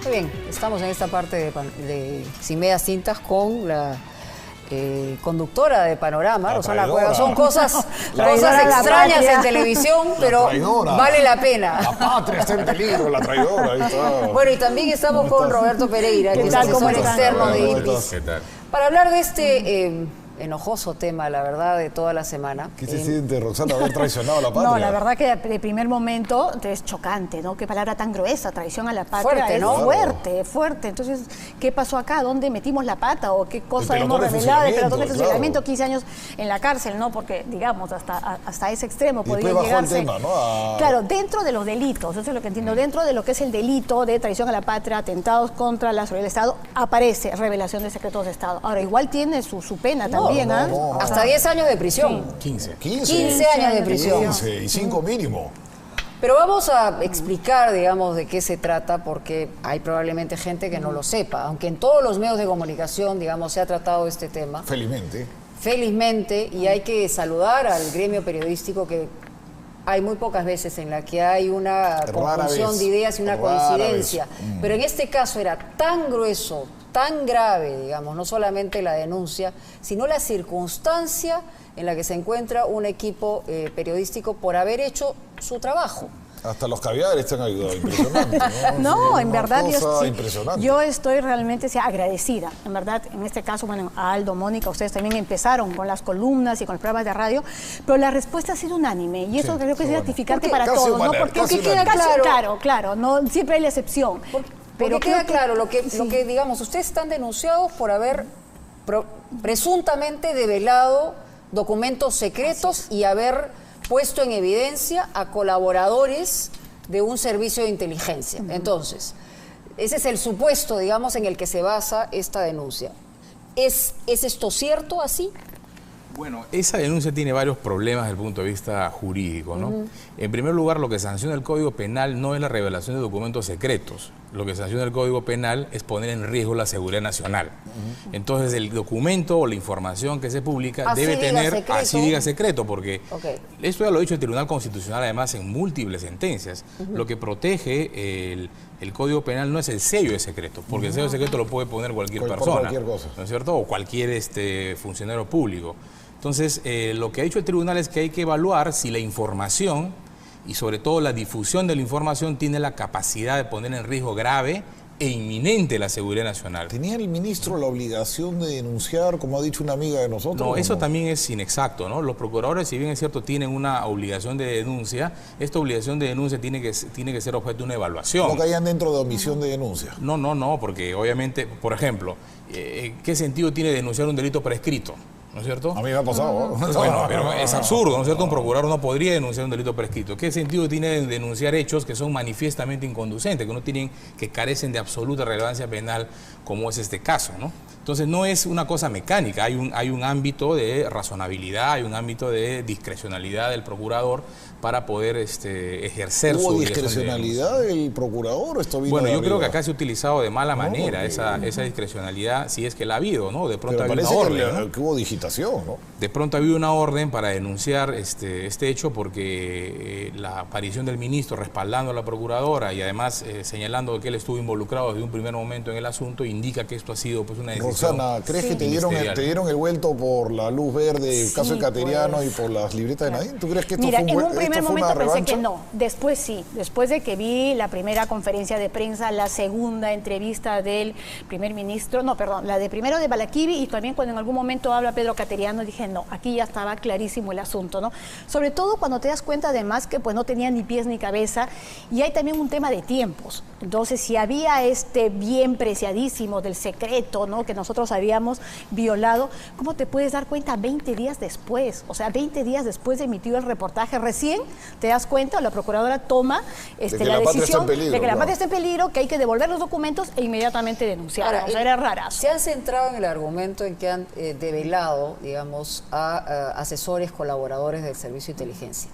Muy bien, estamos en esta parte de Sin Medias Tintas con la conductora de Panorama, Rosana Cuevas. Son cosas extrañas en televisión, pero vale la pena. La patria está en peligro, la traidora. Ahí está. Bueno, y también estamos con Roberto Pereira, que es asesor externo de IPIS, para hablar de este enojoso tema, la verdad, de toda la semana. ¿Qué se siente, Roxana, haber traicionado a la patria? No, la verdad que de primer momento es chocante, ¿no? Qué palabra tan gruesa, traición a la patria. Fuerte, ¿no? Es fuerte. Entonces, ¿qué pasó acá? ¿Dónde metimos la pata? ¿O qué cosa hemos revelado del pelotón de fusilamiento? Claro. 15 años en la cárcel, ¿no? Porque, digamos, hasta ese extremo podría llegarse. El tema, ¿no? Claro, dentro de los delitos, eso es lo que entiendo, dentro de lo que es el delito de traición a la patria, atentados contra la seguridad del Estado, aparece revelación de secretos de Estado. Ahora, igual tiene su pena también, ¿ah? Hasta 10 años de prisión. 15 años de prisión. 15 y 5 mínimo. Pero vamos a explicar, digamos, de qué se trata, porque hay probablemente gente que no lo sepa, aunque en todos los medios de comunicación, digamos, se ha tratado este tema. Felizmente, y hay que saludar al gremio periodístico, que hay muy pocas veces en la que hay una conjunción de ideas y una coincidencia. Pero en este caso era tan grueso, tan grave, digamos, no solamente la denuncia, sino la circunstancia en la que se encuentra un equipo periodístico por haber hecho su trabajo. Hasta los caviares te han ayudado, impresionante. No, en verdad yo estoy realmente agradecida. En verdad, en este caso, bueno, a Aldo, Mónica, ustedes también empezaron con las columnas y con los programas de radio, pero la respuesta ha sido unánime y eso creo que es gratificante para todos, ¿no? Porque queda claro, no siempre hay la excepción. Pero queda claro lo que, digamos, ustedes están denunciados por haber presuntamente develado documentos secretos y haber puesto en evidencia a colaboradores de un servicio de inteligencia. Entonces, ese es el supuesto, digamos, en el que se basa esta denuncia. ¿Es esto cierto así? Bueno, esa denuncia tiene varios problemas desde el punto de vista jurídico, ¿no? En primer lugar, lo que sanciona el Código Penal no es la revelación de documentos secretos. Lo que sanciona el Código Penal es poner en riesgo la seguridad nacional. Entonces, el documento o la información que se publica debe tener, así diga secreto, porque esto ya lo ha dicho el Tribunal Constitucional, además, en múltiples sentencias. Lo que protege el Código Penal no es el sello de secreto, porque el sello de secreto lo puede poner cualquier persona, ¿no es cierto? O cualquier funcionario público. Entonces, lo que ha dicho el tribunal es que hay que evaluar si la información y sobre todo la difusión de la información tiene la capacidad de poner en riesgo grave e inminente la seguridad nacional. ¿Tenía el ministro la obligación de denunciar, como ha dicho una amiga de nosotros? No, eso también es inexacto, ¿no? Los procuradores, si bien es cierto, tienen una obligación de denuncia, esta obligación de denuncia tiene que ser objeto de una evaluación. ¿No caían dentro de omisión de denuncia? No, porque obviamente, por ejemplo, ¿qué sentido tiene denunciar un delito prescrito? ¿No es cierto? A mí me ha pasado. Bueno, pero es absurdo, ¿no es cierto? Un procurador no podría denunciar un delito prescrito. ¿Qué sentido tiene denunciar hechos que son manifiestamente inconducentes, que carecen de absoluta relevancia penal, como es este caso, ¿no? Entonces, no es una cosa mecánica, hay un ámbito de razonabilidad, hay un ámbito de discrecionalidad del procurador para poder ejercer su obligación. ¿Hubo discrecionalidad del procurador? Bueno, yo creo que acá se ha utilizado de mala manera esa discrecionalidad, si es que la ha habido, ¿no? De pronto había una orden, que hubo digitación, ¿no? De pronto había una orden para denunciar este hecho porque la aparición del ministro respaldando a la procuradora y además señalando que él estuvo involucrado desde un primer momento en el asunto indica que esto ha sido pues una decisión. Rosana, ¿crees que te dieron el vuelto por la luz verde, el caso de Cateriano y por las libretas de Nadine? ¿Tú crees que esto fue en un primer momento pensé que no, después sí, después de que vi la primera conferencia de prensa, la segunda entrevista del primer ministro, la de primero de Balaquivi y también cuando en algún momento habla Pedro Cateriano, dije no, aquí ya estaba clarísimo el asunto, ¿no? Sobre todo cuando te das cuenta además que pues no tenía ni pies ni cabeza y hay también un tema de tiempos. Entonces, si había bien preciadísimo del secreto, ¿no? Que nosotros habíamos violado, ¿cómo te puedes dar cuenta 20 días después? O sea, 20 días después de emitido el reportaje, recién te das cuenta, la procuradora toma la decisión de que la patria está en peligro, que hay que devolver los documentos e inmediatamente denunciar. Ahora, o sea, era rarazo. Se han centrado en el argumento en que han develado, digamos, a asesores colaboradores del Servicio de Inteligencia.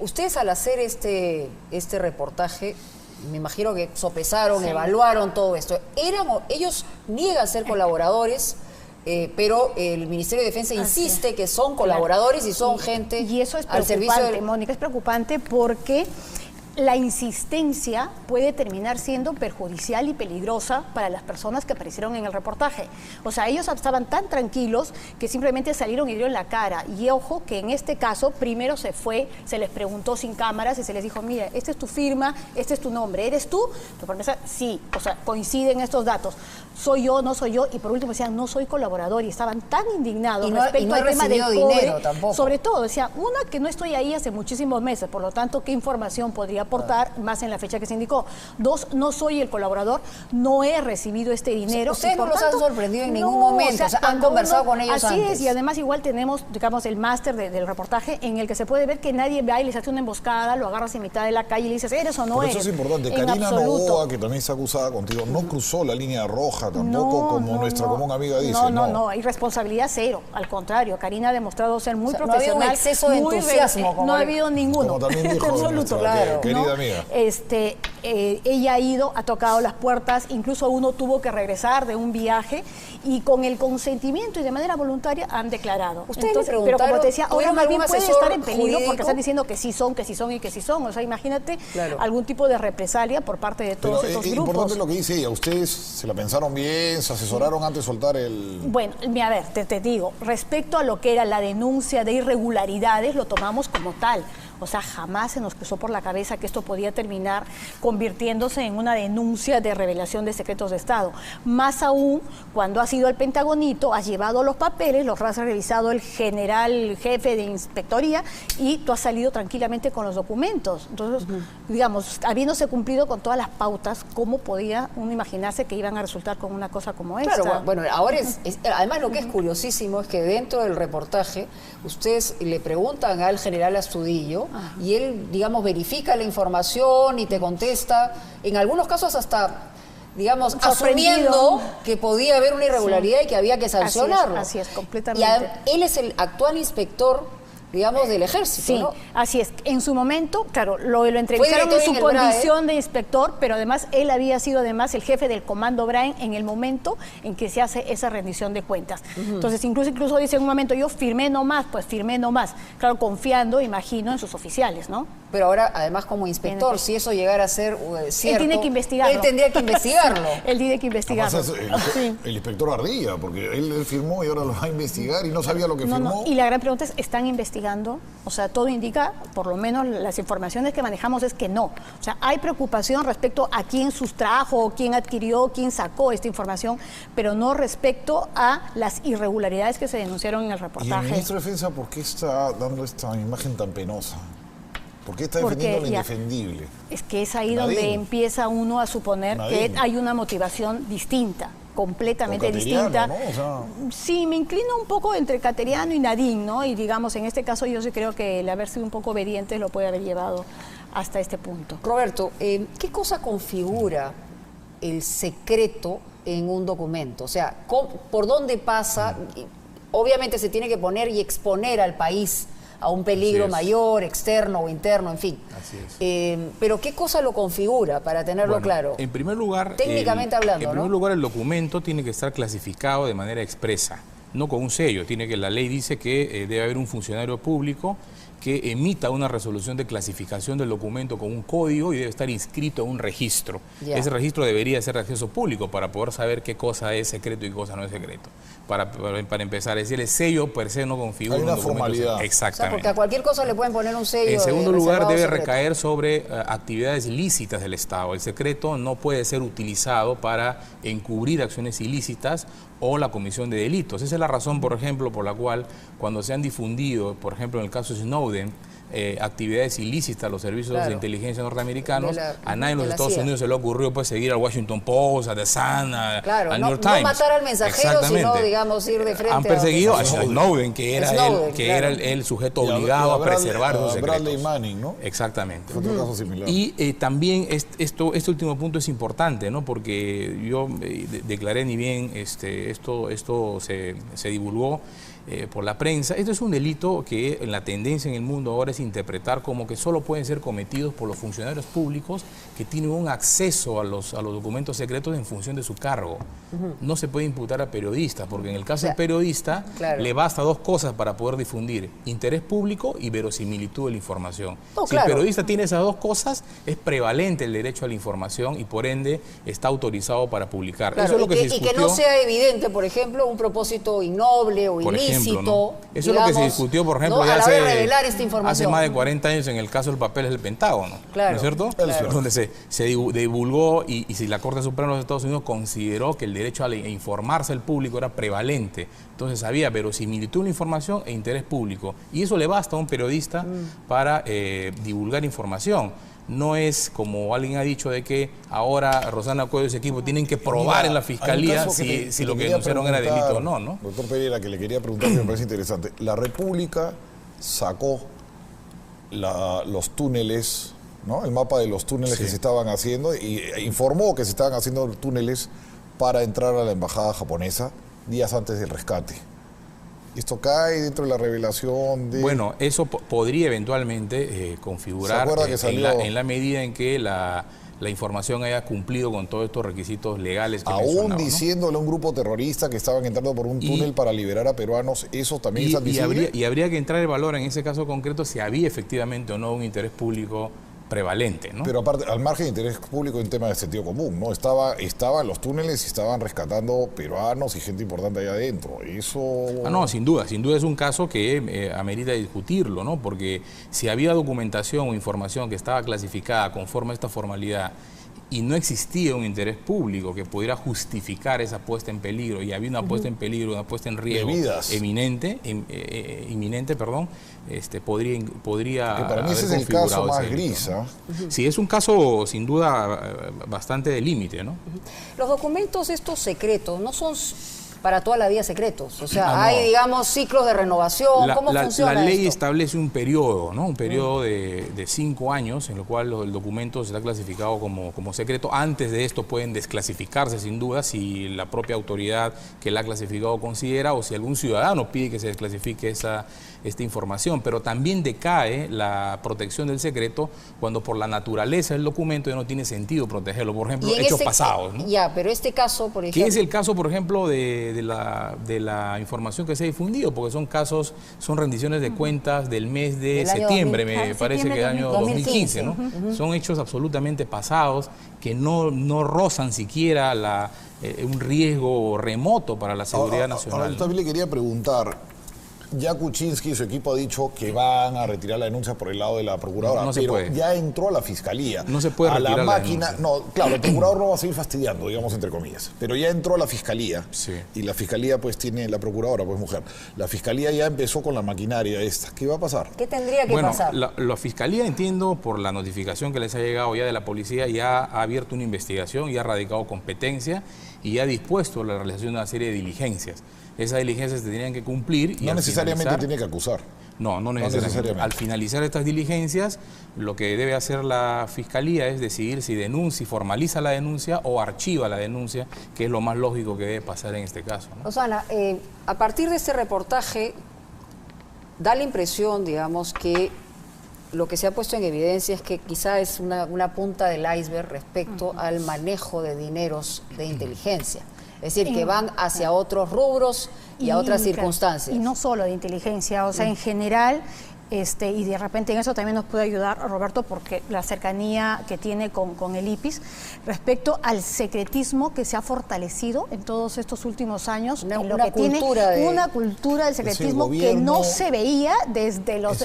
Ustedes al hacer este reportaje, me imagino que sopesaron, evaluaron todo esto. Ellos niegan ser colaboradores, pero el Ministerio de Defensa insiste que son colaboradores y son gente y eso es al servicio preocupante, Mónica, es preocupante porque la insistencia puede terminar siendo perjudicial y peligrosa para las personas que aparecieron en el reportaje. O sea, ellos estaban tan tranquilos que simplemente salieron y dieron la cara. Y ojo que en este caso primero se les preguntó sin cámaras y se les dijo, mira, esta es tu firma, este es tu nombre, ¿eres tú? Tu promesa, sí, o sea, coinciden estos datos. Soy yo, no soy yo, y por último decían, no soy colaborador, y estaban tan indignados respecto al tema del cobre, tampoco. Sobre todo, decía, una, que no estoy ahí hace muchísimos meses, por lo tanto, ¿qué información podría aportar más en la fecha que se indicó? Dos, no soy el colaborador, no he recibido este dinero. Ustedes no los han sorprendido en ningún momento, o sea, han conversado con ellos antes. Así es, y además igual tenemos, digamos, el máster del reportaje en el que se puede ver que nadie va y les hace una emboscada, lo agarras en mitad de la calle y le dices, ¿eres o no pero eres? Eso es importante. Karina Novoa, que también está acusada contigo, no cruzó la línea roja tampoco, como nuestra común amiga dice. No, hay responsabilidad cero. Al contrario, Karina ha demostrado ser muy profesional. No ha habido un exceso de entusiasmo. No ha habido ninguno. Como también dijo absoluto, claro. Querida amiga. Ella ha ido, ha tocado las puertas, incluso uno tuvo que regresar de un viaje y con el consentimiento y de manera voluntaria han declarado. Ustedes pero como te decía, ahora más bien puede estar en peligro jurídico, porque están diciendo que sí son y que sí son. O sea, imagínate algún tipo de represalia por parte de todos estos grupos. Es importante lo que dice ella. Ustedes se la pensaron bien, se asesoraron antes de soltar el... Bueno, a ver, te digo, respecto a lo que era la denuncia de irregularidades, lo tomamos como tal. O sea, jamás se nos cruzó por la cabeza que esto podía terminar convirtiéndose en una denuncia de revelación de secretos de Estado. Más aún, cuando has ido al Pentagonito, has llevado los papeles, los has revisado el general jefe de inspectoría y tú has salido tranquilamente con los documentos. Entonces, digamos, habiéndose cumplido con todas las pautas, ¿cómo podía uno imaginarse que iban a resultar con una cosa como esta? Claro, bueno, ahora además lo que es curiosísimo es que dentro del reportaje ustedes le preguntan al general Astudillo y él, digamos, verifica la información y te contesta, en algunos casos hasta, digamos, asumiendo que podía haber una irregularidad y que había que sancionarlo. Así es, completamente. Y él es el actual inspector, digamos, del ejército, sí, ¿no? Así es. En su momento, claro, lo entrevistaron en su condición de inspector, pero además él había sido además el jefe del comando Brain en el momento en que se hace esa rendición de cuentas. Entonces, incluso dice en un momento, yo firmé nomás, pues firmé nomás. Claro, confiando, imagino, en sus oficiales, ¿no? Pero ahora, además, como inspector, si eso llegara a ser cierto... Él tiene que investigarlo. Él tendría que investigarlo. Él tiene que investigarlo. El inspector ardía, porque él firmó y ahora lo va a investigar y no sabía lo que firmó. No. Y la gran pregunta es, ¿están investigando? O sea, todo indica, por lo menos las informaciones que manejamos es que no. O sea, hay preocupación respecto a quién sustrajo, quién adquirió, quién sacó esta información, pero no respecto a las irregularidades que se denunciaron en el reportaje. ¿Y el ministro de Defensa por qué está dando esta imagen tan penosa? ¿Por qué está defendiendo lo indefendible? Es que es ahí donde empieza uno a suponer que hay una motivación distinta, completamente distinta. ¿No? O sea... Sí, me inclino un poco entre Cateriano y Nadine, ¿no? Y digamos, en este caso yo sí creo que el haber sido un poco obediente lo puede haber llevado hasta este punto. Roberto, ¿qué cosa configura el secreto en un documento? O sea, ¿por dónde pasa? Obviamente se tiene que poner y exponer al país a un peligro mayor, externo o interno, en fin. Así es. Pero ¿qué cosa lo configura para tenerlo claro? En primer lugar, técnicamente hablando, en primer lugar, el documento tiene que estar clasificado de manera expresa, no con un sello. La ley dice que debe haber un funcionario público que emita una resolución de clasificación del documento con un código y debe estar inscrito en un registro. Ese registro debería ser de acceso público para poder saber qué cosa es secreto y qué cosa no es secreto. Para empezar, es decir, el sello per se no configura un documento. Formalidad. Exactamente. O sea, porque a cualquier cosa le pueden poner un sello. En segundo lugar, debe recaer sobre actividades ilícitas del Estado. El secreto no puede ser utilizado para encubrir acciones ilícitas o la comisión de delitos. Esa es la razón, por ejemplo, por la cual cuando se han difundido, por ejemplo, en el caso Snowden, actividades ilícitas a los servicios de inteligencia norteamericanos, a nadie en los Estados Unidos se le ocurrió pues seguir al Washington Post, a The Sun, al New York Times. No matar al mensajero, sino, digamos, ir de frente. Han perseguido a Snowden, que era el sujeto obligado a preservar sus secretos. Bradley Manning, ¿no? Exactamente. Otro caso similar. Y también este último punto es importante, ¿no? Porque yo declaré ni bien esto se divulgó. por la prensa. Esto es un delito que en la tendencia en el mundo ahora es interpretar como que solo pueden ser cometidos por los funcionarios públicos que tienen un acceso a los documentos secretos en función de su cargo. No se puede imputar a periodistas, porque en el caso del periodista le basta dos cosas para poder difundir: interés público y verosimilitud de la información. Si el periodista tiene esas dos cosas, es prevalente el derecho a la información y por ende está autorizado para publicar. Eso es lo que se discutió. Y que no sea evidente, por ejemplo, un propósito innoble o ilícito. ¿no? Eso es lo que se discutió, por ejemplo, ya hace más de 40 años en el caso del papel del Pentágono, ¿no es cierto? Donde se divulgó y si la Corte Suprema de los Estados Unidos consideró que el derecho a informarse al público era prevalente. Entonces había verosimilitud de la información e interés público. Y eso le basta a un periodista para divulgar información. No es como alguien ha dicho de que ahora Rosana Cuello y su equipo tienen que probar en la fiscalía si lo que denunciaron era delito o no, ¿no? Doctor Pereira, que le quería preguntar, que me parece interesante. La República sacó los túneles, ¿no? El mapa de los túneles que se estaban haciendo e informó que se estaban haciendo túneles para entrar a la embajada japonesa días antes del rescate. ¿Esto cae dentro de la revelación de...? Bueno, eso podría eventualmente configurar en la medida en que la información haya cumplido con todos estos requisitos legales que aún diciéndole a un grupo terrorista que estaban entrando por un túnel para liberar a peruanos, ¿eso también es admisible? Y habría que entrar el valor en ese caso concreto si había efectivamente o no un interés público prevalente, ¿no? Pero aparte, al margen de interés público en tema de sentido común, ¿no? Estaban los túneles y estaban rescatando peruanos y gente importante allá adentro. Eso... no, sin duda es un caso que amerita discutirlo, ¿no? Porque si había documentación o información que estaba clasificada conforme a esta formalidad y no existía un interés público que pudiera justificar esa puesta en peligro, y había una puesta en peligro, una puesta en riesgo inminente, podría que para mí ese es el caso más gris, ¿no? Sí, es un caso sin duda bastante de límite, ¿no? Los documentos estos secretos no son para toda la vida secretos, o sea, hay, digamos, ciclos de renovación. ¿Cómo funciona la ley esto? establece un periodo, ¿no? Un periodo de 5 años en el cual el documento está clasificado como secreto. Antes de esto pueden desclasificarse sin duda si la propia autoridad que la ha clasificado considera o si algún ciudadano pide que se desclasifique esta información, pero también decae la protección del secreto cuando por la naturaleza del documento ya no tiene sentido protegerlo, por ejemplo, hechos pasados, ¿no? Ya, pero este caso, por ejemplo... ¿Qué es el caso, por ejemplo, de la información que se ha difundido? Porque son rendiciones de cuentas del mes de septiembre, me parece que del año 2015, ¿no? Son hechos absolutamente pasados que no rozan siquiera un riesgo remoto para la seguridad nacional. Ahora, también le quería preguntar, ya Kuczynski y su equipo ha dicho que van a retirar la denuncia por el lado de la procuradora, pero ya entró a la fiscalía. No se puede retirar la máquina. No, claro, el procurador no va a seguir fastidiando, digamos, entre comillas, pero ya entró a la fiscalía. Sí. Y la fiscalía pues tiene, la procuradora pues mujer, la fiscalía ya empezó con la maquinaria esta. ¿Qué va a pasar? ¿Qué tendría que pasar? La fiscalía, entiendo, por la notificación que les ha llegado ya de la policía, ya ha abierto una investigación, ya ha radicado competencia y ya ha dispuesto la realización de una serie de diligencias. Esas diligencias se tenían que cumplir. No necesariamente tiene que acusar. No necesariamente. Al finalizar estas diligencias, lo que debe hacer la Fiscalía es decidir si denuncia, formaliza la denuncia o archiva la denuncia, que es lo más lógico que debe pasar en este caso, ¿no? Rosana, a partir de este reportaje, da la impresión, digamos, que lo que se ha puesto en evidencia es que quizá es una punta del iceberg respecto al manejo de dineros de inteligencia. Es decir, que van hacia otros rubros y a otras circunstancias. Y no solo de inteligencia, o sea, en general, y de repente en eso también nos puede ayudar Roberto, porque la cercanía que tiene con el IPIS, respecto al secretismo que se ha fortalecido en todos estos últimos años, una cultura del secretismo que no se veía desde los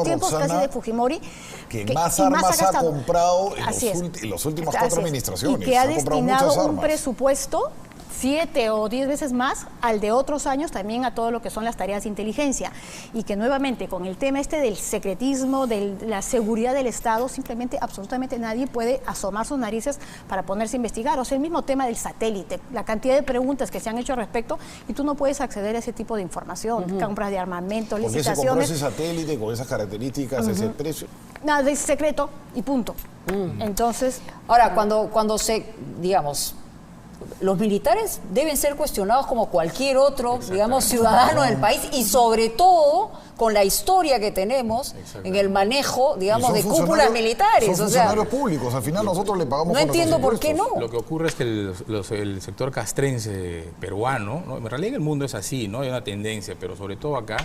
tiempos casi de Fujimori. Que más armas ha comprado en las últimas 4 administraciones. Y que ha destinado un presupuesto 7 o 10 veces más al de otros años también a todo lo que son las tareas de inteligencia, y que nuevamente con el tema del secretismo, de la seguridad del Estado, simplemente absolutamente nadie puede asomar sus narices para ponerse a investigar. O sea, el mismo tema del satélite, la cantidad de preguntas que se han hecho al respecto, y tú no puedes acceder a ese tipo de información, compras de armamento, licitaciones. ¿Por qué se compró ese satélite con esas características, ese precio? Nada, es secreto y punto. Entonces... Ahora, cuando se, digamos, los militares deben ser cuestionados como cualquier otro, digamos, ciudadano del país, y sobre todo con la historia que tenemos en el manejo, digamos, de cúpulas militares. Son funcionarios públicos, al final nosotros le pagamos. No entiendo por qué no. Lo que ocurre es que el sector castrense peruano, ¿no? En realidad en el mundo es así, ¿no? Hay una tendencia, pero sobre todo acá,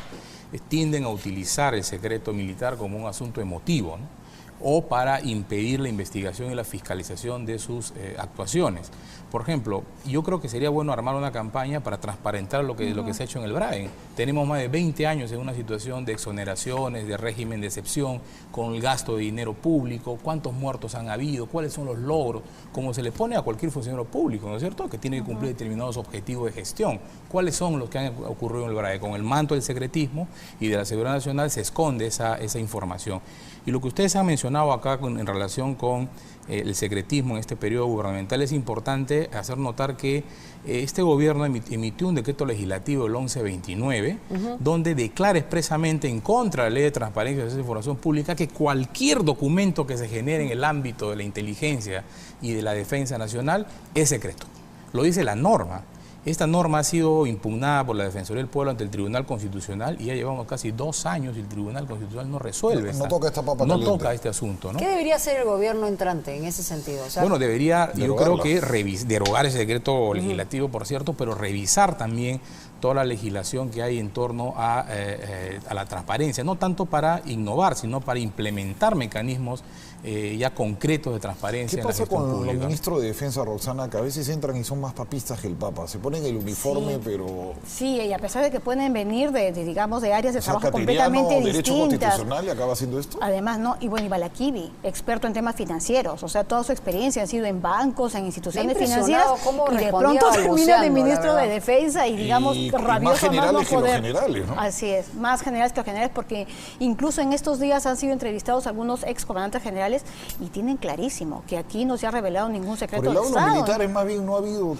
tienden a utilizar el secreto militar como un asunto emotivo, ¿no? O para impedir la investigación y la fiscalización de sus actuaciones. Por ejemplo, yo creo que sería bueno armar una campaña para transparentar lo que se ha hecho en el BRAEN. Tenemos más de 20 años en una situación de exoneraciones, de régimen de excepción, con el gasto de dinero público, cuántos muertos han habido, cuáles son los logros, como se le pone a cualquier funcionario público, ¿no es cierto?, que tiene que cumplir determinados objetivos de gestión. ¿Cuáles son los que han ocurrido en el BRAEN? Con el manto del secretismo y de la seguridad nacional se esconde esa información. Y lo que ustedes han mencionado acá en relación con el secretismo en este periodo gubernamental, es importante hacer notar que este gobierno emitió un decreto legislativo, el 1129, donde declara expresamente en contra de la Ley de Transparencia y Acceso a la Información Pública que cualquier documento que se genere en el ámbito de la inteligencia y de la defensa nacional es secreto. Lo dice la norma. Esta norma ha sido impugnada por la Defensoría del Pueblo ante el Tribunal Constitucional y ya llevamos casi 2 años y el Tribunal Constitucional no resuelve. No toca esta papa caliente. No toca este asunto, ¿no? ¿Qué debería hacer el gobierno entrante en ese sentido? O sea, bueno, debería, yo creo que derogar ese decreto legislativo, por cierto, pero revisar también toda la legislación que hay en torno a la transparencia, no tanto para innovar, sino para implementar mecanismos ya concretos de transparencia. ¿Qué pasa con pública? los ministros de Defensa, Roxana, que a veces entran y son más papistas que el Papa? Se ponen el uniforme, sí, pero... Sí, y a pesar de que pueden venir digamos, de áreas de trabajo completamente distintas. ¿Derecho constitucional y acaba haciendo esto? Además, no, y bueno, y Balaquivi, experto en temas financieros, o sea, toda su experiencia ha sido en bancos, en instituciones financieras, y de pronto termina de ministro de Defensa y, digamos, rabioso más no poder. Generales, ¿no? Así es, más generales que los generales, porque incluso en estos días han sido entrevistados algunos excomandantes generales y tienen clarísimo que aquí no se ha revelado ningún secreto del Estado. Por el lado de los militares más bien no ha habido...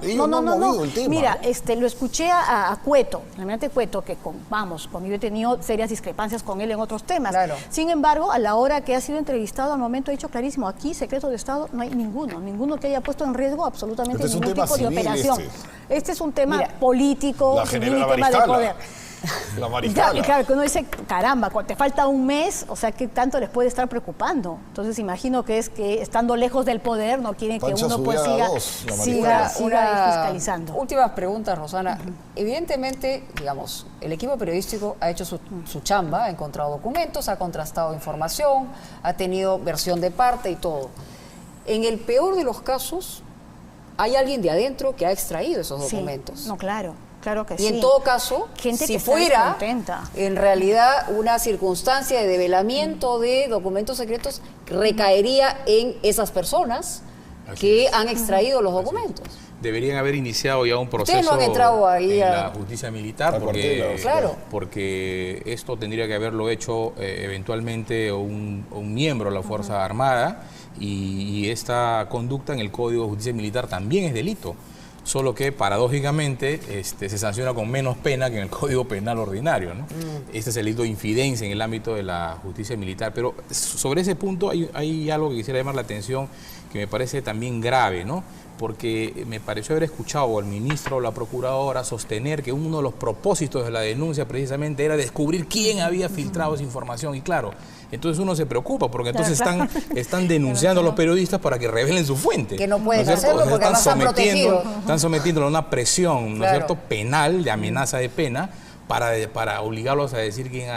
Ellos no han movido el tema. Mira, lo escuché a Cueto, realmente Cueto, que yo he tenido serias discrepancias con él en otros temas. Claro. Sin embargo, a la hora que ha sido entrevistado, al momento ha dicho clarísimo, aquí secreto de Estado no hay ninguno que haya puesto en riesgo absolutamente ningún tipo de operación. Este es un tema político, civil y tema de poder. La mariscala. Claro, que uno dice, caramba, te falta un mes, o sea, ¿qué tanto les puede estar preocupando? Entonces imagino que es que estando lejos del poder no quieren que uno pues siga fiscalizando. Últimas preguntas, Rosana. Evidentemente, digamos, el equipo periodístico ha hecho su chamba, ha encontrado documentos, ha contrastado información, ha tenido versión de parte y todo. En el peor de los casos, hay alguien de adentro que ha extraído esos documentos. Sí, no, claro que sí. Y en todo caso, si fuera en realidad una circunstancia de develamiento de documentos secretos, recaería en esas personas que han extraído los documentos. Deberían haber iniciado ya un proceso no han entrado ahí en la justicia militar, porque esto tendría que haberlo hecho eventualmente un miembro de la Fuerza Armada, y esta conducta en el Código de Justicia Militar también es delito. Solo que paradójicamente se sanciona con menos pena que en el Código Penal ordinario, ¿no? Este es el delito de infidencia en el ámbito de la justicia militar. Pero sobre ese punto hay algo que quisiera llamar la atención, que me parece también grave, ¿no? Porque me pareció haber escuchado al ministro o la procuradora sostener que uno de los propósitos de la denuncia precisamente era descubrir quién había filtrado esa información. Y claro, entonces uno se preocupa, porque entonces están denunciando a los periodistas para que revelen su fuente. Que no pueden hacerlo porque además están protegidos. Están sometiéndolo a una presión, ¿no es cierto?, penal, de amenaza de pena, para obligarlos a decir quién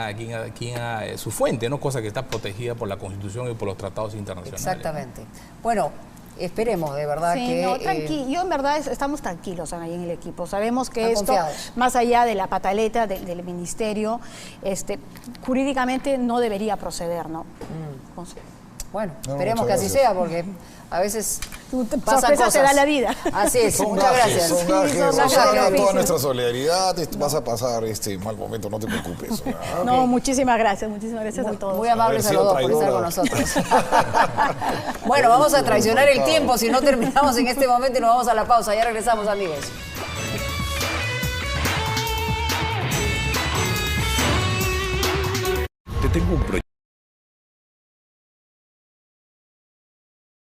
su fuente, ¿no? Cosa que está protegida por la Constitución y por los tratados internacionales. Exactamente. Bueno, esperemos de verdad yo en verdad estamos tranquilos ahí en el equipo. Sabemos que esto, más allá de la pataleta del ministerio, jurídicamente no debería proceder, ¿no? Bueno, esperemos que así sea, porque a veces pasan cosas. Te da la vida. Así es, muchas gracias. Son gajes, toda nuestra solidaridad, vas a pasar este mal momento, no te preocupes. No, muchísimas gracias a todos. Muy amables a los dos por estar con nosotros. Bueno, vamos a traicionar el tiempo si no terminamos en este momento y nos vamos a la pausa. Ya regresamos, amigos. Te tengo un proyecto.